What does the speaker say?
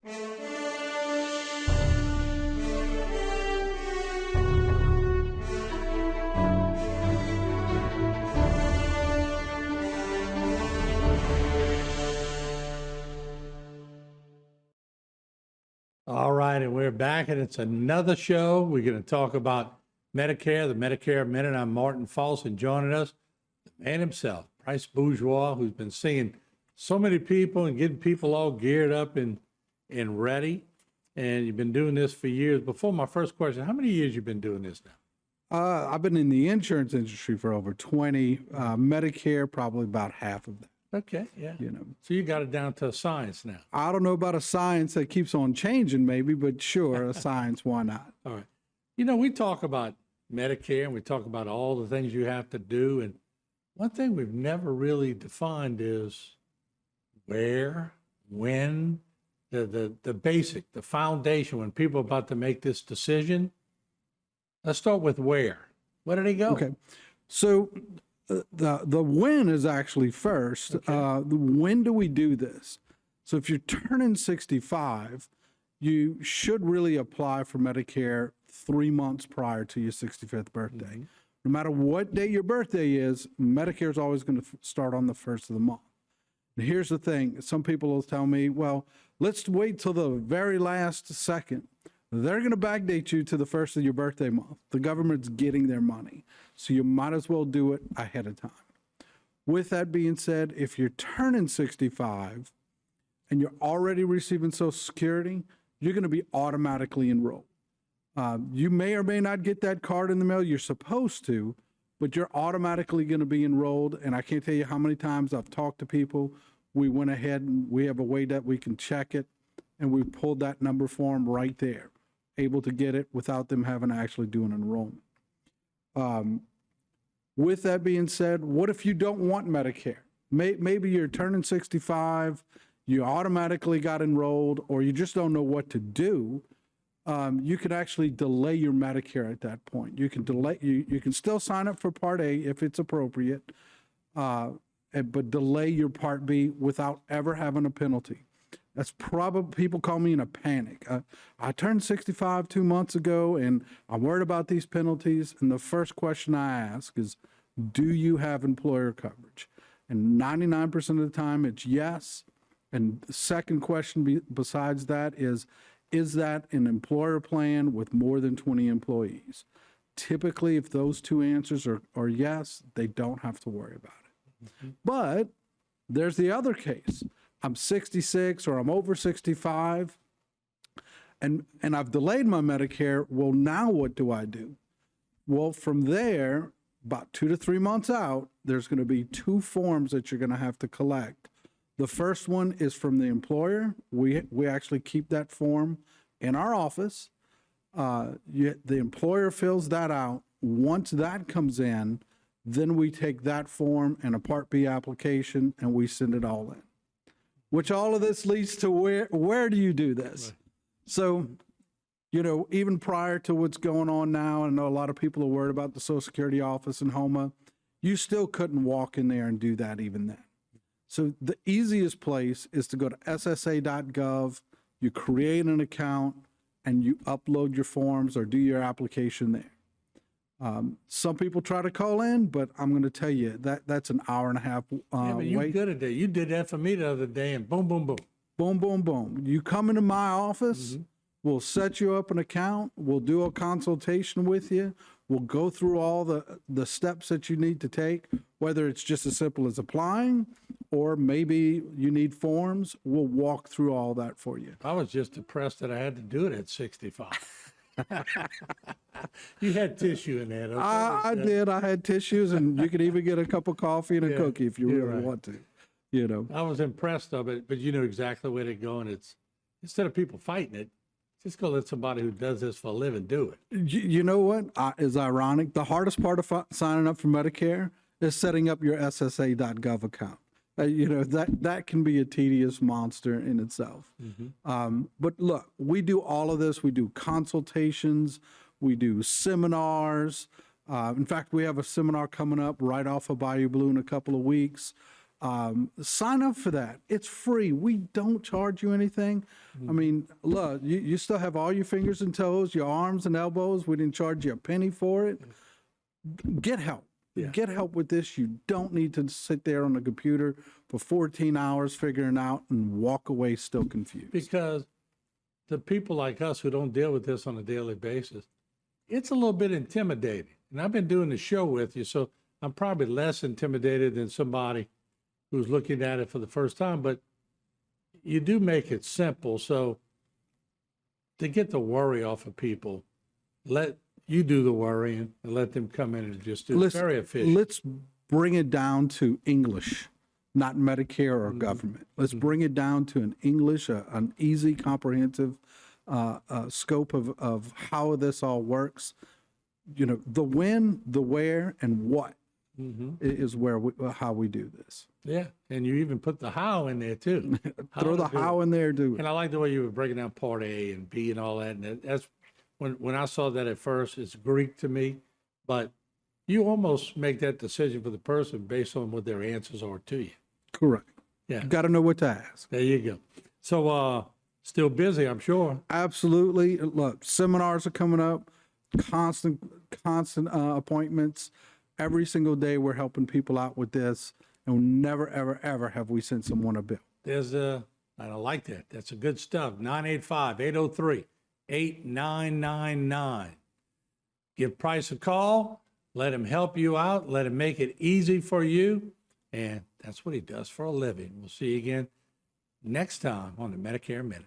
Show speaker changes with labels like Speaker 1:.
Speaker 1: All right, and we're back, and it's another show. We're going to talk about Medicare, the Medicare Minute. I'm Martin False, and joining us, the man himself, Bryce Bourgeois, who's been seeing so many people and getting people all geared up and ready. And you've been doing this for years. Before my first question, how many years you been doing this now?
Speaker 2: I've been in the insurance industry for over 20. Medicare, probably about half of that.
Speaker 1: Okay, yeah. So you got it down to a science now.
Speaker 2: I don't know about a science that keeps on changing, maybe, but sure, a science, why not?
Speaker 1: All right. We talk about Medicare and we talk about all the things you have to do. And one thing we've never really defined is where, when, the basic, the foundation, when people are about to make this decision. Let's start with where. Where do they go?
Speaker 2: Okay. So the when is actually first.
Speaker 1: Okay.
Speaker 2: When do we do this? So if you're turning 65, you should really apply for Medicare 3 months prior to your 65th birthday. Mm-hmm. No matter what day your birthday is, Medicare is always going to start on the first of the month. And here's the thing. Some people will tell me, well, let's wait till the very last second. They're going to backdate you to the first of your birthday month. The government's getting their money. So you might as well do it ahead of time. With that being said, if you're turning 65 and you're already receiving Social Security, you're going to be automatically enrolled. You may or may not get that card in the mail. You're supposed to, but you're automatically going to be enrolled. And I can't tell you how many times I've talked to people. We went ahead and we have a way that we can check it, and we pulled that number for them right there, able to get it without them having to actually do an enrollment. With that being said, what if you don't want Medicare? Maybe you're turning 65, you automatically got enrolled, or you just don't know what to do. You can actually delay your Medicare at that point. You can delay. You can still sign up for Part A if it's appropriate, but delay your Part B without ever having a penalty. That's probably, people call me in a panic. I turned 65 2 months ago, and I'm worried about these penalties. And the first question I ask is, do you have employer coverage? And 99% of the time, it's yes. And the second question besides that is that an employer plan with more than 20 employees? Typically, if those two answers are yes, they don't have to worry about it. Mm-hmm. But there's the other case. I'm 66 or I'm over 65 and I've delayed my Medicare. Well, now what do I do? Well, from there, about 2 to 3 months out, there's going to be 2 forms that you're going to have to collect. The first one is from the employer. We actually keep that form in our office. The employer fills that out. Once that comes in, then we take that form and a Part B application and we send it all in. Which all of this leads to where do you do this? Right. So, even prior to what's going on now, I know a lot of people are worried about the Social Security office in Houma. You still couldn't walk in there and do that even then. So the easiest place is to go to ssa.gov, you create an account, and you upload your forms or do your application there. Some people try to call in, but I'm going to tell you that's an hour and a half
Speaker 1: but you're good at that. You did that for me the other day, and boom, boom, boom.
Speaker 2: Boom, boom, boom. You come into my office, mm-hmm. We'll set you up an account, we'll do a consultation with you, we'll go through all the steps that you need to take, whether it's just as simple as applying, or maybe you need forms, we'll walk through all that for you.
Speaker 1: I was just depressed that I had to do it at 65. You had tissue in there.
Speaker 2: I did. I had tissues, and you could even get a cup of coffee and a cookie if you really want to.
Speaker 1: I was impressed of it, but you know exactly where to go, and it's instead of people fighting it, just go let somebody who does this for a living do it.
Speaker 2: You know what is ironic? The hardest part of signing up for Medicare is setting up your SSA.gov account. That can be a tedious monster in itself. Mm-hmm. But look, we do all of this. We do consultations. We do seminars. In fact, we have a seminar coming up right off of Bayou Blue in a couple of weeks. Sign up for that. It's free. We don't charge you anything. I mean, look, you still have all your fingers and toes, your arms and elbows. We didn't charge you a penny for it. Get help.
Speaker 1: Yeah.
Speaker 2: Get help with this. You don't need to sit there on the computer for 14 hours figuring out and walk away still confused.
Speaker 1: Because the people like us who don't deal with this on a daily basis, it's a little bit intimidating. And I've been doing the show with you, so I'm probably less intimidated than somebody who's looking at it for the first time, but you do make it simple. So to get the worry off of people, let you do the worrying and let them come in and just do it. It's very efficient.
Speaker 2: Let's bring it down to English, not Medicare or government. Let's bring it down to an English, an easy, comprehensive scope of how this all works. You know, the when, the where, and what is how we do this.
Speaker 1: Yeah, and you even put the how in there too.
Speaker 2: Throw the how in there, do it.
Speaker 1: And I like the way you were breaking down part A and B and all that. And that's when I saw that at first, it's Greek to me, but you almost make that decision for the person based on what their answers are to you.
Speaker 2: Correct.
Speaker 1: Yeah.
Speaker 2: You got to know what to ask.
Speaker 1: There you go. So, still busy, I'm sure.
Speaker 2: Absolutely. Look, seminars are coming up, constant appointments. Every single day we're helping people out with this, and never, ever, ever have we sent someone a bill.
Speaker 1: There's I like that. That's a good stuff. 985-803-8999. Give Price a call. Let him help you out. Let him make it easy for you. And that's what he does for a living. We'll see you again next time on the Medicare Minute.